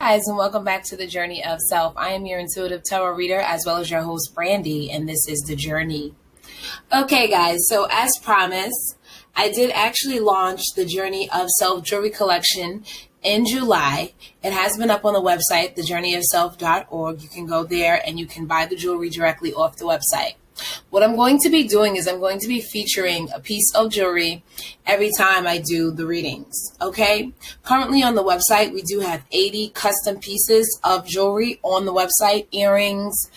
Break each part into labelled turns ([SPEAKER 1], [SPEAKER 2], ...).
[SPEAKER 1] Guys, and welcome back to the Journey of Self. I am your intuitive tarot reader as well as your host, Brandy, and this is The Journey. Okay, guys, so as promised, I did actually launch the Journey of Self jewelry collection in July. It has been up on the website, thejourneyofself.org. You can go there and you can buy the jewelry directly off the website. What I'm going to be doing is I'm going to be featuring a piece of jewelry every time I do the readings, okay? Currently on the website, we do have 80 custom pieces of jewelry on the website, earrings,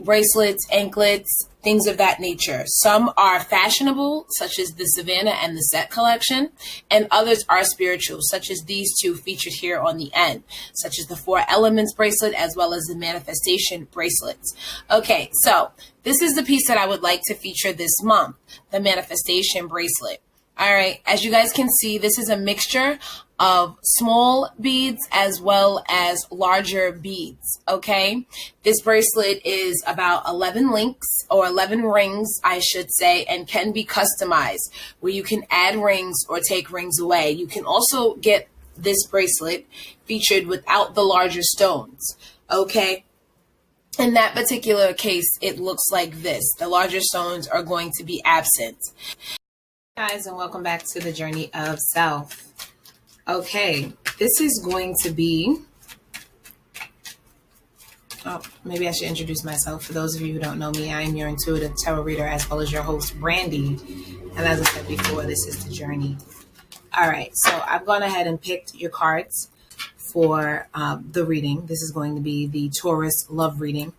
[SPEAKER 1] bracelets, anklets, things of that nature. Some are fashionable, such as the Savannah and the Sept collection, and others are spiritual, such as these two featured here on the end, such as the 4 Elements bracelet as well as the Manifestation bracelets. Okay, so this is the piece that I would like to feature this month, the Manifestation bracelet. All right, as you guys can see, this is a mixture of small beads as well as larger beads, okay? This bracelet is about 11 links, or 11 rings, I should say, and can be customized, where you can add rings or take rings away. You can also get this bracelet featured without the larger stones, okay? In that particular case, it looks like this. The larger stones are going to be absent. Guys, and welcome back to the Journey of Self. Okay, this is going to be, maybe I should introduce myself. For those of you who don't know me, I am your intuitive tarot reader as well as your host, Brandy. And as I said before, this is the Journey. All right, so I've gone ahead and picked your cards for the reading. This is going to be the Taurus love reading,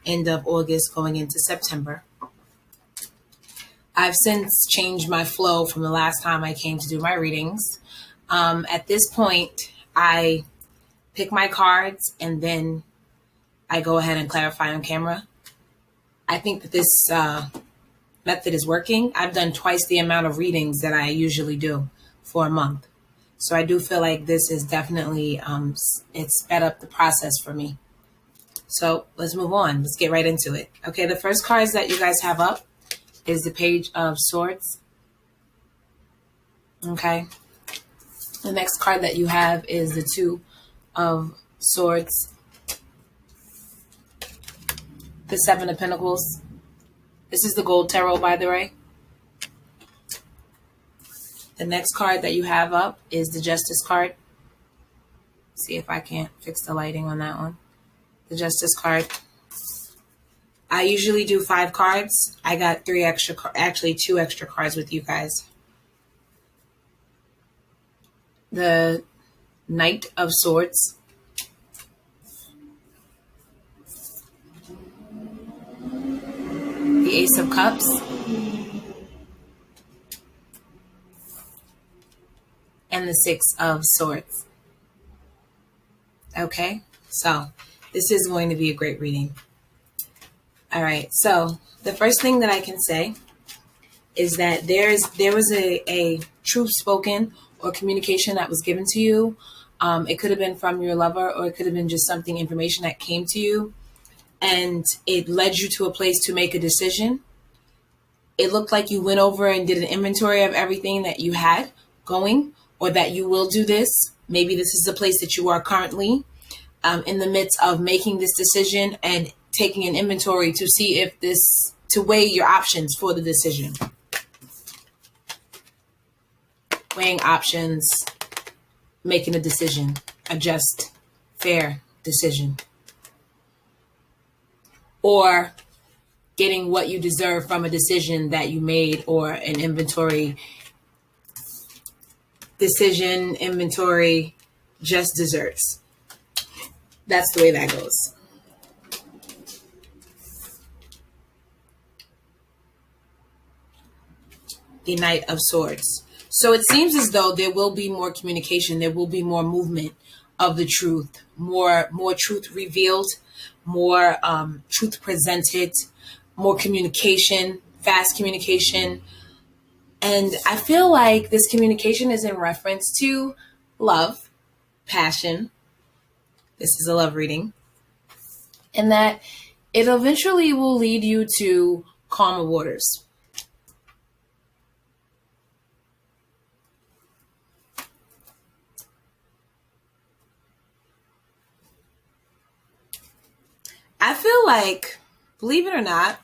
[SPEAKER 1] end of August going into September. I've since changed my flow from the last time I came to do my readings. At this point, I pick my cards and then I go ahead and clarify on camera. I think that this method is working. I've done twice the amount of readings that I usually do for a month. So I do feel like this is definitely, it's sped up the process for me. So let's move on. Let's get right into it. Okay, the first cards that you guys have up is the Page of Swords. Okay. The next card that you have is the Two of Swords. The Seven of Pentacles. This is the Gold Tarot, by the way. The next card that you have up is the Justice card. See if I can't fix the lighting on that one. The Justice card. I usually do 5 cards. I got 3 extra, actually 2 extra cards with you guys. The Knight of Swords. The Ace of Cups. And the Six of Swords. Okay, so this is going to be a great reading. All right, so the first thing that I can say is that there was a truth spoken or communication that was given to you. It could have been from your lover, or it could have been just information that came to you, and it led you to a place to make a decision. It looked like you went over and did an inventory of everything that you had going, or that you will do this. Maybe this is the place that you are currently in the midst of making this decision and taking an inventory to see if to weigh your options for the decision. Weighing options, making a decision, a just, fair decision. Or getting what you deserve from a decision that you made, or an inventory, decision, inventory, just desserts. That's the way that goes. The Knight of Swords. So it seems as though there will be more communication. There will be more movement of the truth, more truth revealed, more truth presented, more communication, fast communication. And I feel like this communication is in reference to love, passion. This is a love reading. And that it eventually will lead you to calmer waters. I feel like, believe it or not,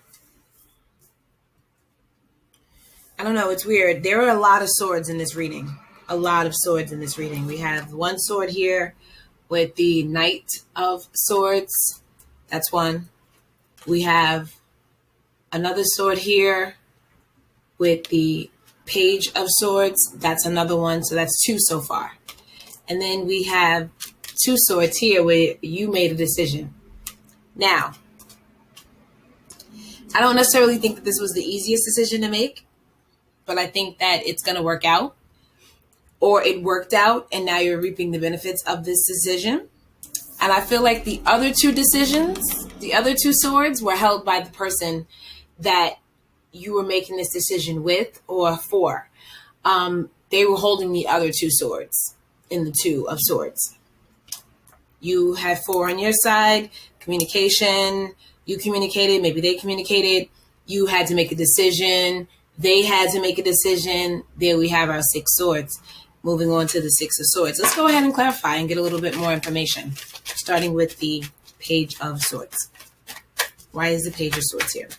[SPEAKER 1] I don't know, it's weird. There are a lot of swords in this reading. A lot of swords in this reading. We have one sword here with the Knight of Swords. That's one. We have another sword here with the Page of Swords. That's another one. So that's two so far. And then we have two swords here where you made a decision. Now, I don't necessarily think that this was the easiest decision to make, but I think that it's going to work out, or it worked out and now you're reaping the benefits of this decision. And I feel like the other two decisions, the other two swords, were held by the person that you were making this decision with or for. They were holding the other two swords in the Two of Swords. You had four on your side, communication. You communicated, maybe they communicated. You had to make a decision. They had to make a decision. There we have our Six Swords. Moving on to the Six of Swords. Let's go ahead and clarify and get a little bit more information, starting with the Page of Swords. Why is the Page of Swords here?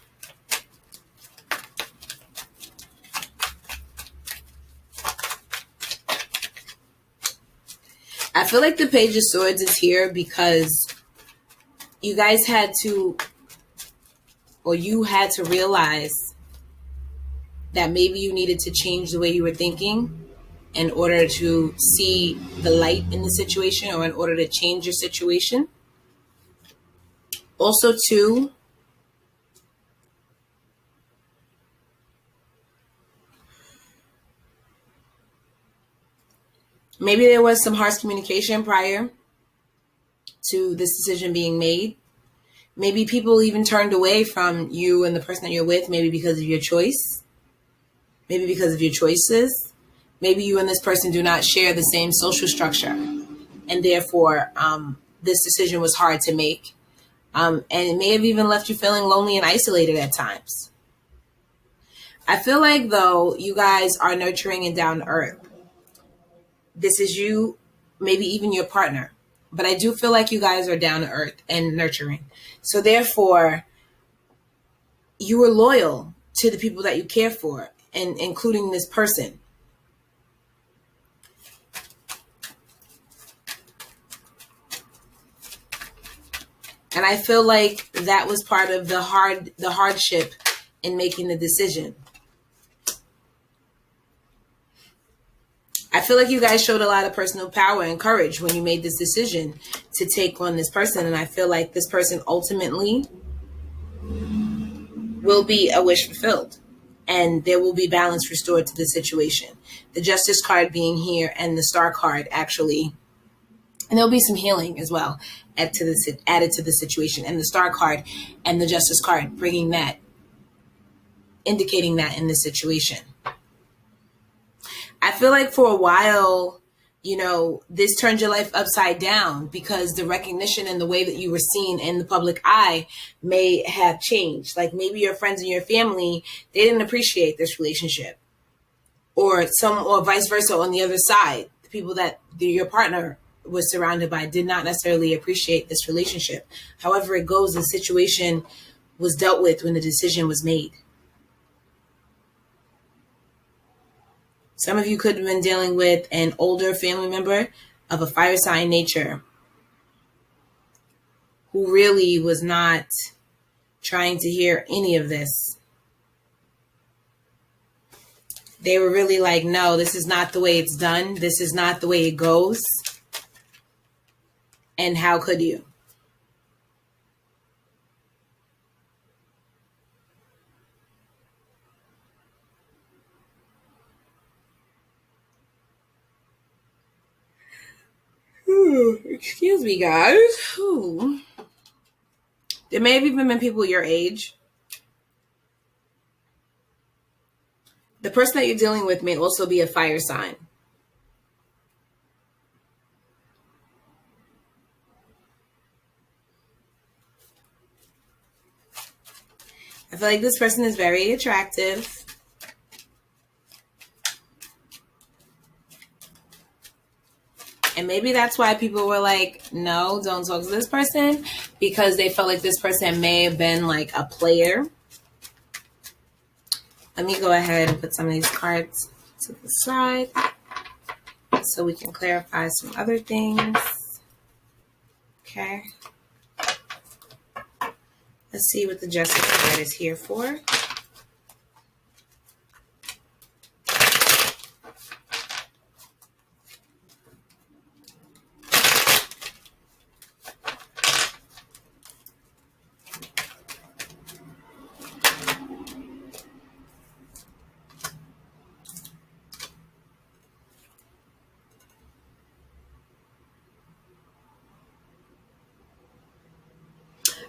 [SPEAKER 1] I feel like the Page of Swords is here because you guys had to, or you had to realize that maybe you needed to change the way you were thinking in order to see the light in the situation, or in order to change your situation. Also, too, maybe there was some harsh communication prior to this decision being made. Maybe people even turned away from you and the person that you're with, maybe because of your choice, maybe because of your choices. Maybe you and this person do not share the same social structure, and therefore this decision was hard to make. And it may have even left you feeling lonely and isolated at times. I feel like, though, you guys are nurturing and down to earth. This is you, maybe even your partner. But I do feel like you guys are down to earth and nurturing. So therefore, you are loyal to the people that you care for, and including this person. And I feel like that was part of the hardship in making the decision. I feel like you guys showed a lot of personal power and courage when you made this decision to take on this person. And I feel like this person ultimately will be a wish fulfilled, and there will be balance restored to the situation. The Justice card being here and the Star card actually, and there'll be some healing as well added to the situation. And the Star card and the Justice card bringing that, indicating that in the situation. I feel like for a while, this turned your life upside down because the recognition and the way that you were seen in the public eye may have changed. Like maybe your friends and your family, they didn't appreciate this relationship, or vice versa on the other side. The people that your partner was surrounded by did not necessarily appreciate this relationship. However it goes, the situation was dealt with when the decision was made. Some of you could have been dealing with an older family member of a fire sign nature who really was not trying to hear any of this. They were really like, no, this is not the way it's done. This is not the way it goes. And how could you? Excuse me, guys. Ooh. There may have even been people your age. The person that you're dealing with may also be a fire sign. I feel like this person is very attractive. And And maybe that's why people were like, no, don't talk to this person, because they felt like this person may have been like a player. Let me go ahead and put some of these cards to the side so we can clarify some other things. Okay. Let's see what the Justice card is here for.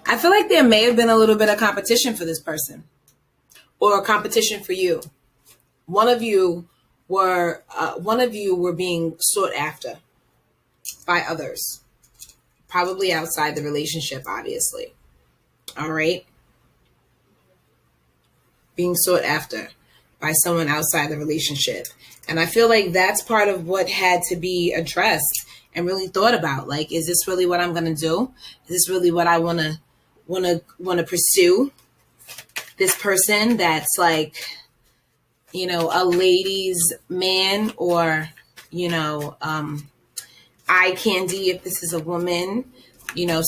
[SPEAKER 1] I feel like there may have been a little bit of competition for this person, or a competition for you. One of you were being sought after by others, probably outside the relationship, obviously. All right, being sought after by someone outside the relationship, and I feel like that's part of what had to be addressed and really thought about. Like, is this really what I'm going to do? Is this really what I want to pursue? This person that's like, a ladies' man, or, eye candy if this is a woman,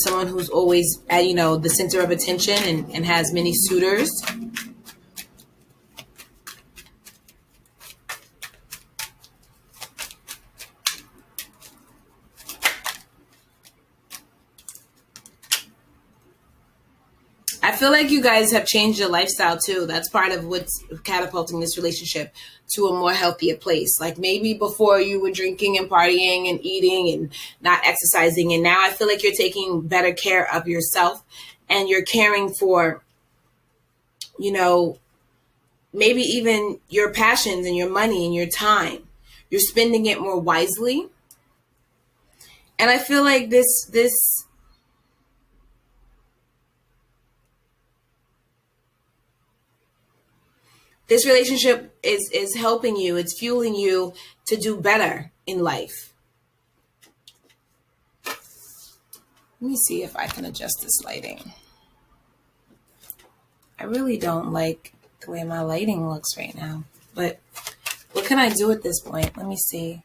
[SPEAKER 1] someone who's always at, the center of attention and has many suitors. I feel like you guys have changed your lifestyle too. That's part of what's catapulting this relationship to a more healthier place. Like, maybe before you were drinking and partying and eating and not exercising. And now I feel like you're taking better care of yourself, and you're caring for, maybe even your passions and your money and your time. You're spending it more wisely. And I feel like this relationship is helping you. It's fueling you to do better in life. Let me see if I can adjust this lighting. I really don't like the way my lighting looks right now, but what can I do at this point? Let me see.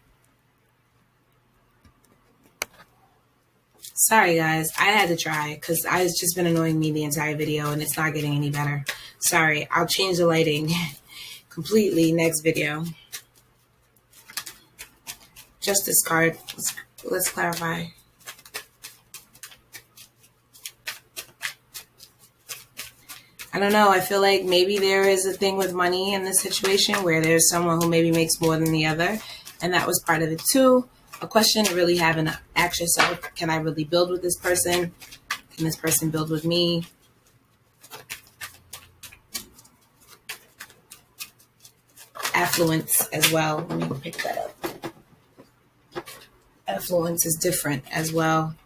[SPEAKER 1] Sorry guys, I had to try because it's just been annoying me the entire video and it's not getting any better. Sorry, I'll change the lighting completely next video. Justice card, let's clarify. I don't know, I feel like maybe there is a thing with money in this situation where there's someone who maybe makes more than the other, and that was part of it too. A question to really have to ask yourself: can I really build with this person? Can this person build with me? Affluence as well. Let me pick that up. Affluence is different as well.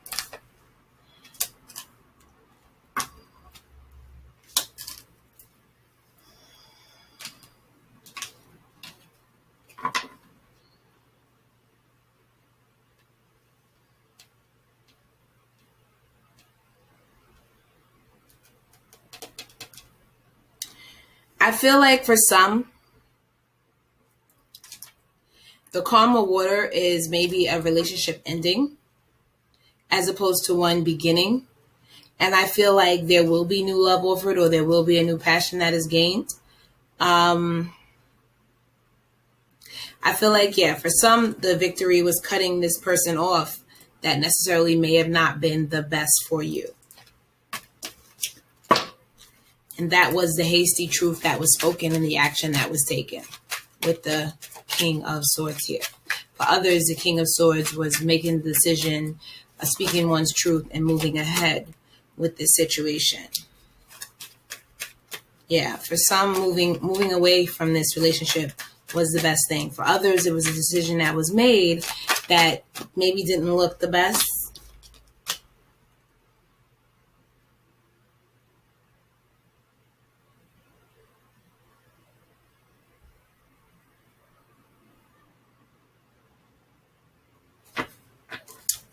[SPEAKER 1] I feel like for some, the karma water is maybe a relationship ending as opposed to one beginning. And I feel like there will be new love offered, or there will be a new passion that is gained. I feel like, yeah, for some, the victory was cutting this person off that necessarily may have not been the best for you. And that was the hasty truth that was spoken and the action that was taken with the King of Swords here. For others, the King of Swords was making the decision, speaking one's truth and moving ahead with this situation. Yeah, for some, moving away from this relationship was the best thing. For others, it was a decision that was made that maybe didn't look the best.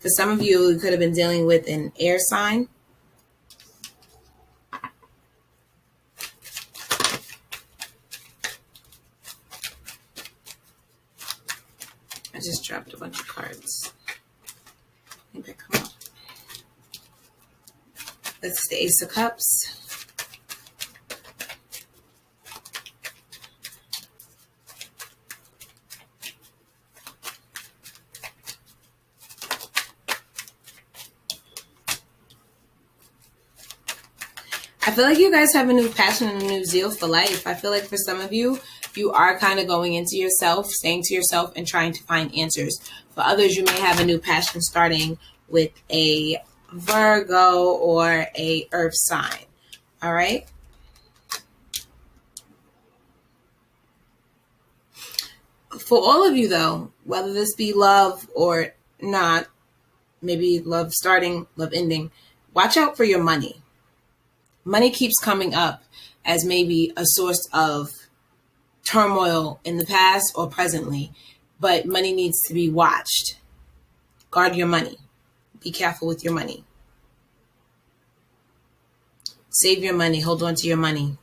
[SPEAKER 1] For some of you, you could have been dealing with an air sign. I just dropped a bunch of cards. Maybe come up. That's the Ace of Cups. I feel like you guys have a new passion and a new zeal for life. I feel like for some of you, you are kind of going into yourself, staying to yourself, and trying to find answers. For others, you may have a new passion starting with a Virgo or a Earth sign. All right? For all of you, though, whether this be love or not, maybe love starting, love ending, watch out for your money. Money keeps coming up as maybe a source of turmoil in the past or presently, but money needs to be watched. Guard your money. Be careful with your money. Save your money. Hold on to your money.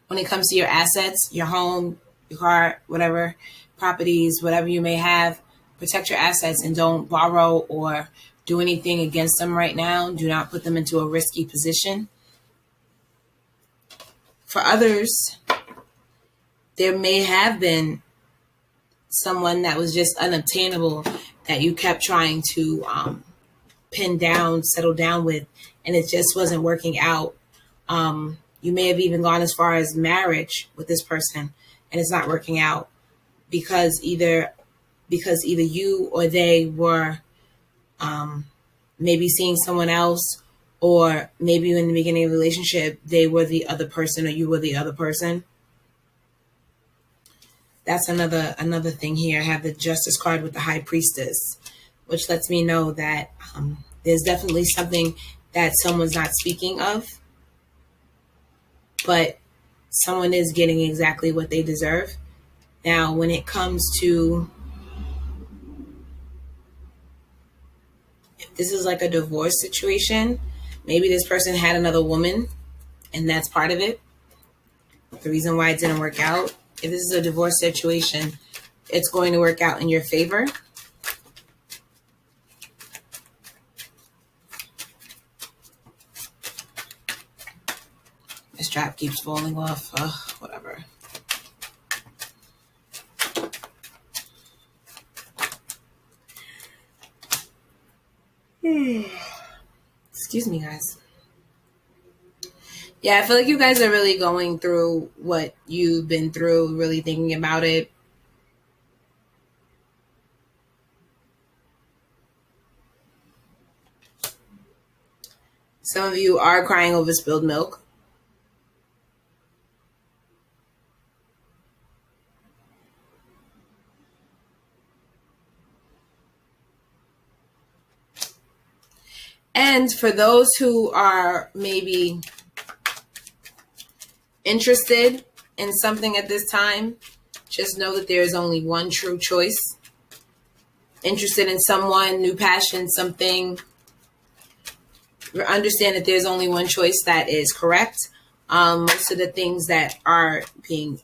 [SPEAKER 1] When it comes to your assets, your home, your car, whatever, properties, whatever you may have, protect your assets and don't borrow or do anything against them right now. Do not put them into a risky position. For others, there may have been someone that was just unobtainable that you kept trying to pin down, settle down with, and it just wasn't working out. You may have even gone as far as marriage with this person, and it's not working out because either you or they were maybe seeing someone else, or maybe in the beginning of the relationship, they were the other person or you were the other person. That's another thing here. I have the Justice card with the High Priestess, which lets me know that there's definitely something that someone's not speaking of, but someone is getting exactly what they deserve. Now, when it comes to, if this is like a divorce situation, maybe this person had another woman and that's part of it. The reason why it didn't work out. If this is a divorce situation, it's going to work out in your favor. This strap keeps falling off. Whatever. Excuse me, guys. Yeah, I feel like you guys are really going through what you've been through, really thinking about it. Some of you are crying over spilled milk. And for those who are maybe interested in something at this time, just know that there is only one true choice. Interested in someone, new passion, something. Understand that there's only one choice that is correct. Most of the things that are being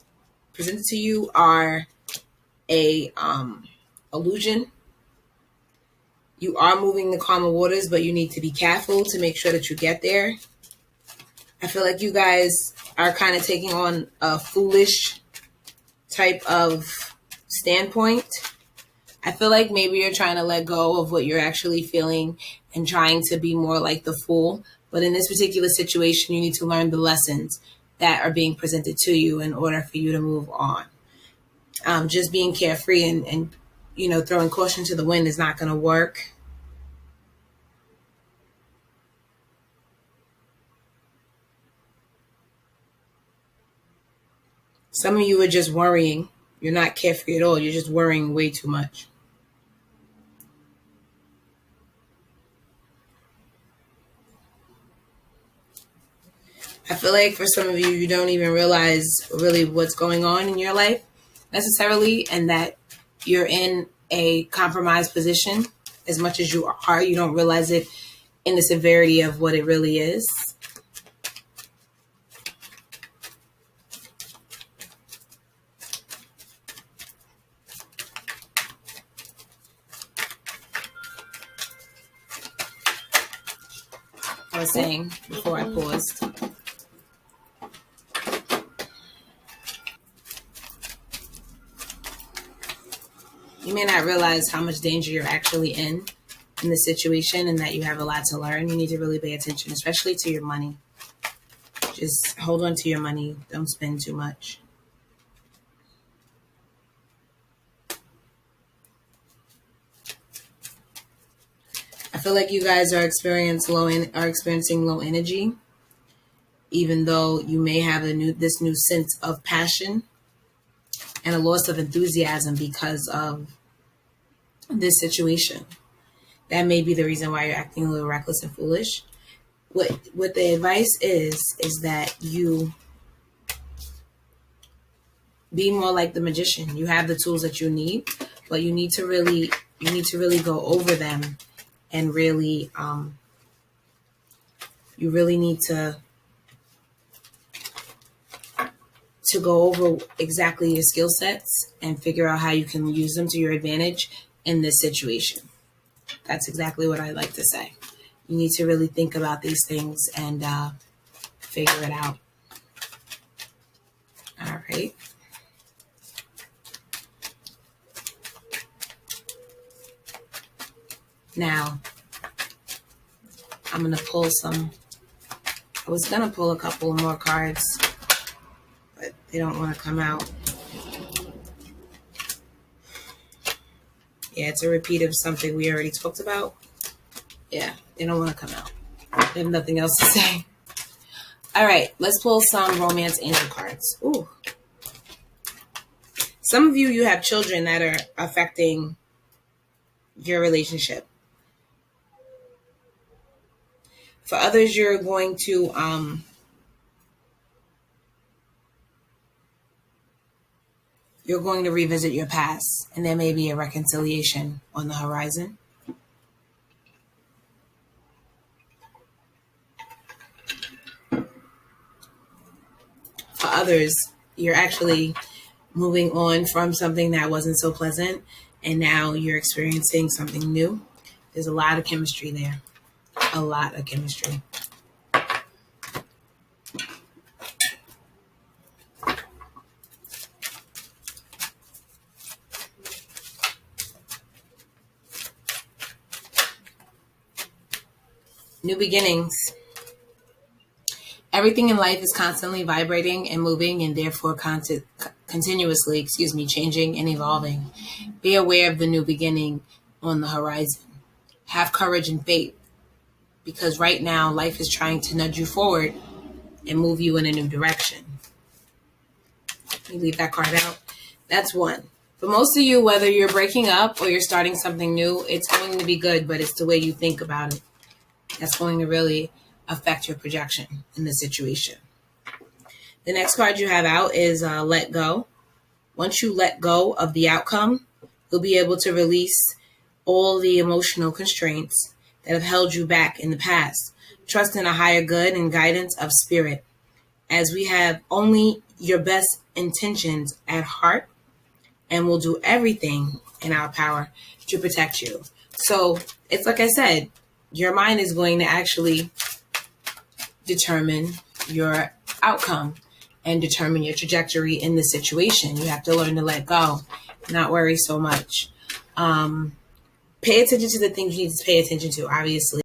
[SPEAKER 1] presented to you are a illusion. You are moving the calmer waters, but you need to be careful to make sure that you get there. I feel like you guys are kind of taking on a foolish type of standpoint. I feel like maybe you're trying to let go of what you're actually feeling and trying to be more like the fool. But in this particular situation, you need to learn the lessons that are being presented to you in order for you to move on. Just being carefree and throwing caution to the wind is not going to work. Some of you are just worrying. You're not carefree at all. You're just worrying way too much. I feel like for some of you, you don't even realize really what's going on in your life necessarily, and that you're in a compromised position as much as you are. You don't realize it in the severity of what it really is. I was saying before I paused. You may not realize how much danger you're actually in this situation, and that you have a lot to learn. You need to really pay attention, especially to your money. Just hold on to your money. Don't spend too much. I feel like you guys are experiencing low energy, even though you may have this new sense of passion and a loss of enthusiasm because of this situation. That may be the reason why you're acting a little reckless and foolish. What the advice is that you be more like the magician. You have the tools that you need, but you need to really go over them, and really you really need to go over exactly your skill sets and figure out how you can use them to your advantage in this situation. That's exactly what I like to say. You need to really think about these things and figure it out. All right. Now, I'm going to pull some. I was going to pull a couple more cards, but they don't want to come out. Yeah, it's a repeat of something we already talked about. Yeah, they don't want to come out. They have nothing else to say. All right, let's pull some romance angel cards. Ooh. Some of you have children that are affecting your relationship. For others, you're going to revisit your past, and there may be a reconciliation on the horizon. For others, you're actually moving on from something that wasn't so pleasant, and now you're experiencing something new. There's a lot of chemistry there. A lot of chemistry. New beginnings. Everything in life is constantly vibrating and moving, and therefore continuously, changing and evolving. Be aware of the new beginning on the horizon. Have courage and faith, because right now life is trying to nudge you forward and move you in a new direction. You leave that card out. That's one. For most of you, whether you're breaking up or you're starting something new, it's going to be good, but it's the way you think about it that's going to really affect your projection in the situation. The next card you have out is let go. Once you let go of the outcome, you'll be able to release all the emotional constraints that have held you back in the past. Trust in a higher good and guidance of spirit, as we have only your best intentions at heart, and will do everything in our power to protect you. So it's like I said, your mind is going to actually determine your outcome and determine your trajectory in the situation. You have to learn to let go, not worry so much. Pay attention to the things you need to pay attention to, obviously.